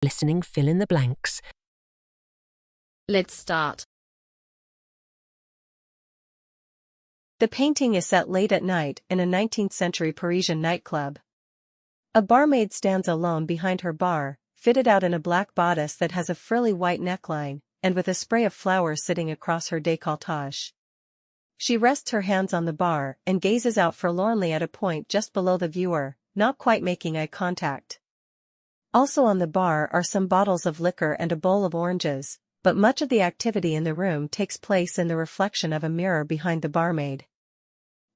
Listening, fill in the blanks. Let's start. The painting is set late at night in a 19th-century Parisian nightclub. A barmaid stands alone behind her bar, fitted out in a black bodice that has a frilly white neckline, and with a spray of flowers sitting across her décolletage. She rests her hands on the bar and gazes out forlornly at a point just below the viewer, not quite making eye contact. Also on the bar are some bottles of liquor and a bowl of oranges, but much of the activity in the room takes place in the reflection of a mirror behind the barmaid.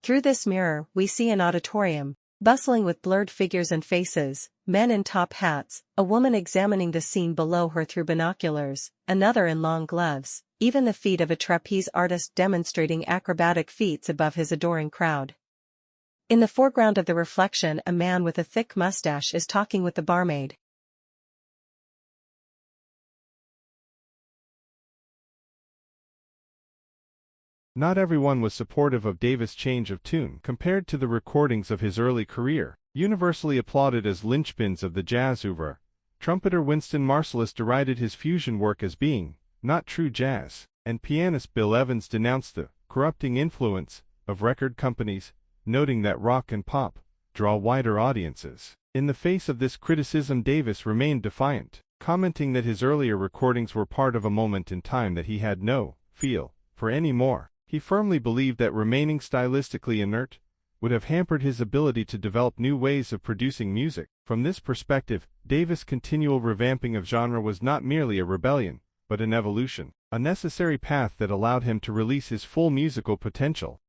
Through this mirror, we see an auditorium, bustling with blurred figures and faces, men in top hats, a woman examining the scene below her through binoculars, another in long gloves, even the feet of a trapeze artist demonstrating acrobatic feats above his adoring crowd. In the foreground of the reflection, a man with a thick mustache is talking with the barmaid. Not everyone was supportive of Davis' change of tune compared to the recordings of his early career. Universally applauded as linchpins of the jazz oeuvre, trumpeter Winston Marsalis derided his fusion work as being not true jazz, and pianist Bill Evans denounced the corrupting influence of record companies, noting that rock and pop draw wider audiences. In the face of this criticism, Davis remained defiant, commenting that his earlier recordings were part of a moment in time that he had no feel for anymore. He firmly believed that remaining stylistically inert would have hampered his ability to develop new ways of producing music. From this perspective, Davis' continual revamping of genre was not merely a rebellion, but an evolution, a necessary path that allowed him to release his full musical potential.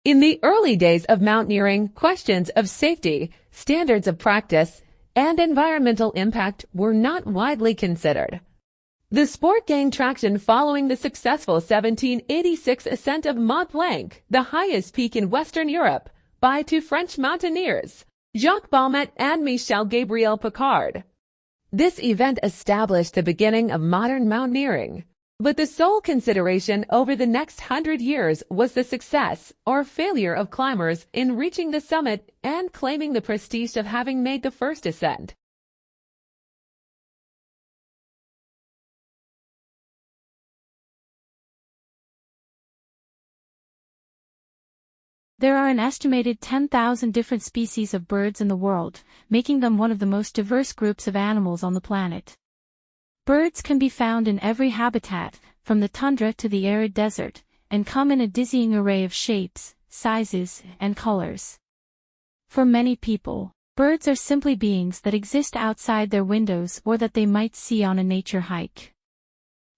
In the early days of mountaineering, questions of safety, standards of practice, and environmental impact were not widely considered. The sport gained traction following the successful 1786 ascent of Mont Blanc, the highest peak in Western Europe, by two French mountaineers, Jacques Balmat and Michel Gabriel Picard. This event established the beginning of modern mountaineering, but the sole consideration over the next 100 years was the success or failure of climbers in reaching the summit and claiming the prestige of having made the first ascent. There are an estimated 10,000 different species of birds in the world, making them one of the most diverse groups of animals on the planet. Birds can be found in every habitat, from the tundra to the arid desert, and come in a dizzying array of shapes, sizes, and colors. For many people, birds are simply beings that exist outside their windows or that they might see on a nature hike.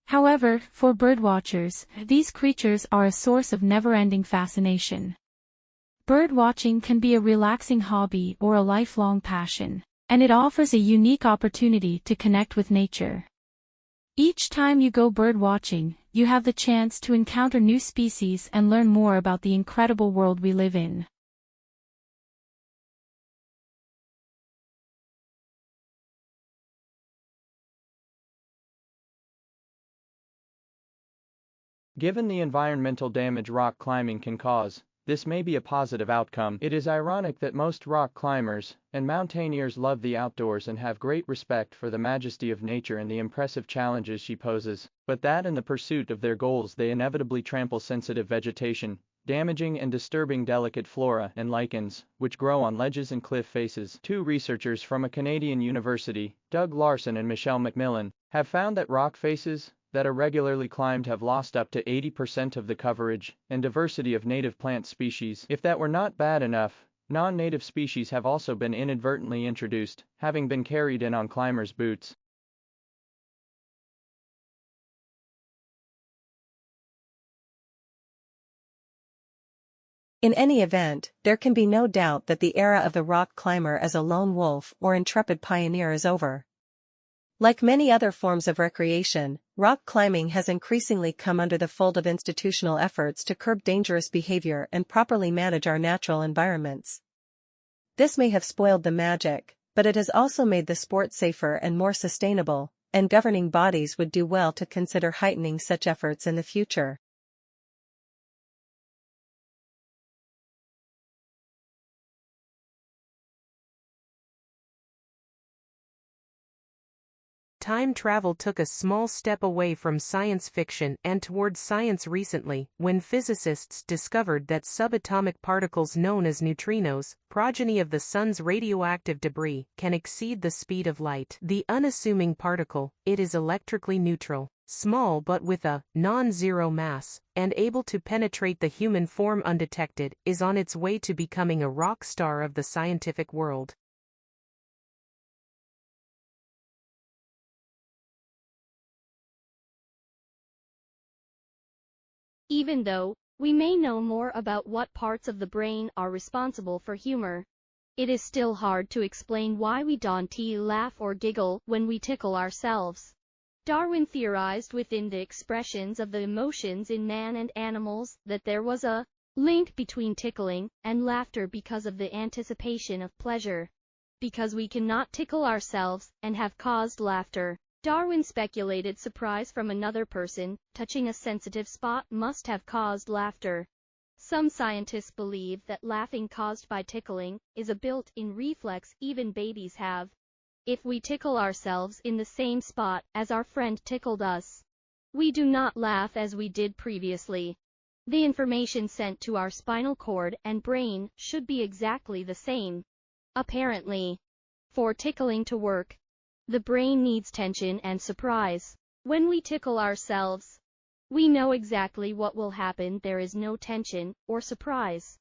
However, for birdwatchers, these creatures are a source of never-ending fascination. Birdwatching can be a relaxing hobby or a lifelong passion, and it offers a unique opportunity to connect with nature. Each time you go birdwatching, you have the chance to encounter new species and learn more about the incredible world we live in. Given the environmental damage rock climbing can cause, this may be a positive outcome. It is ironic that most rock climbers and mountaineers love the outdoors and have great respect for the majesty of nature and the impressive challenges she poses, but that in the pursuit of their goals they inevitably trample sensitive vegetation, damaging and disturbing delicate flora and lichens, which grow on ledges and cliff faces. Two researchers from a Canadian university, Doug Larson and Michelle McMillan, have found that rock faces that are regularly climbed have lost up to 80% of the coverage and diversity of native plant species. If that were not bad enough, non-native species have also been inadvertently introduced, having been carried in on climbers' boots. In any event, there can be no doubt that the era of the rock climber as a lone wolf or intrepid pioneer is over. Like many other forms of recreation, rock climbing has increasingly come under the fold of institutional efforts to curb dangerous behavior and properly manage our natural environments. This may have spoiled the magic, but it has also made the sport safer and more sustainable, and governing bodies would do well to consider heightening such efforts in the future. time travel took a small step away from science fiction and towards science recently, when physicists discovered that subatomic particles known as neutrinos, progeny of the sun's radioactive debris, can exceed the speed of light. The unassuming particle, it is electrically neutral, small but with a non-zero mass, and able to penetrate the human form undetected, is on its way to becoming a rock star of the scientific world. Even though we may know more about what parts of the brain are responsible for humor, it is still hard to explain why we don't laugh or giggle when we tickle ourselves. Darwin theorized within the expressions of the emotions in man and animals that there was a link between tickling and laughter because of the anticipation of pleasure. Because we cannot tickle ourselves and have caused laughter, Darwin speculated surprise from another person touching a sensitive spot must have caused laughter. Some scientists believe that laughing caused by tickling is a built-in reflex even babies have. If we tickle ourselves in the same spot as our friend tickled us, we do not laugh as we did previously. The information sent to our spinal cord and brain should be exactly the same. Apparently, for tickling to work, the brain needs tension and surprise. When we tickle ourselves, we know exactly what will happen. There is no tension or surprise.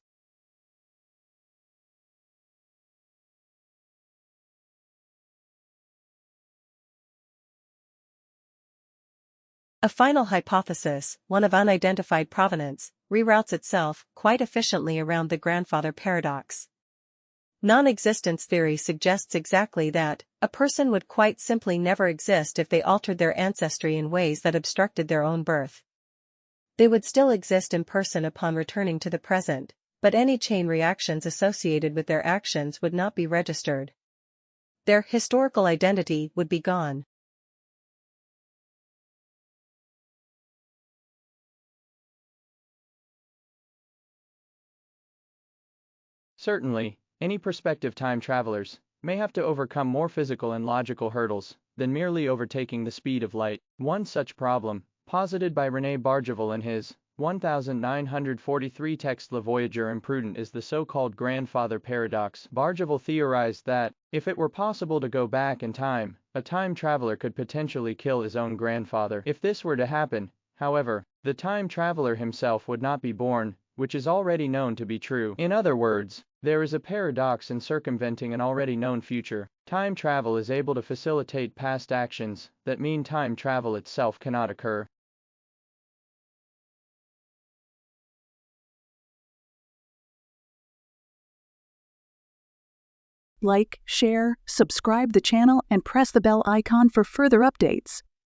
A final hypothesis, one of unidentified provenance, reroutes itself quite efficiently around the grandfather paradox. Non-existence theory suggests exactly that. A person would quite simply never exist if they altered their ancestry in ways that obstructed their own birth. They would still exist in person upon returning to the present, but any chain reactions associated with their actions would not be registered. Their historical identity would be gone. Certainly, any prospective time travelers may have to overcome more physical and logical hurdles than merely overtaking the speed of light. One such problem, posited by René Barjavel in his 1943 text La Voyager Imprudent, is the so-called grandfather paradox. Barjavel theorized that, if it were possible to go back in time, a time traveler could potentially kill his own grandfather. If this were to happen, however, the time traveler himself would not be born, which is already known to be true. In other words, there is a paradox in circumventing an already known future. Time travel is able to facilitate past actions that mean time travel itself cannot occur. Like, share, subscribe the channel, and press the bell icon for further updates.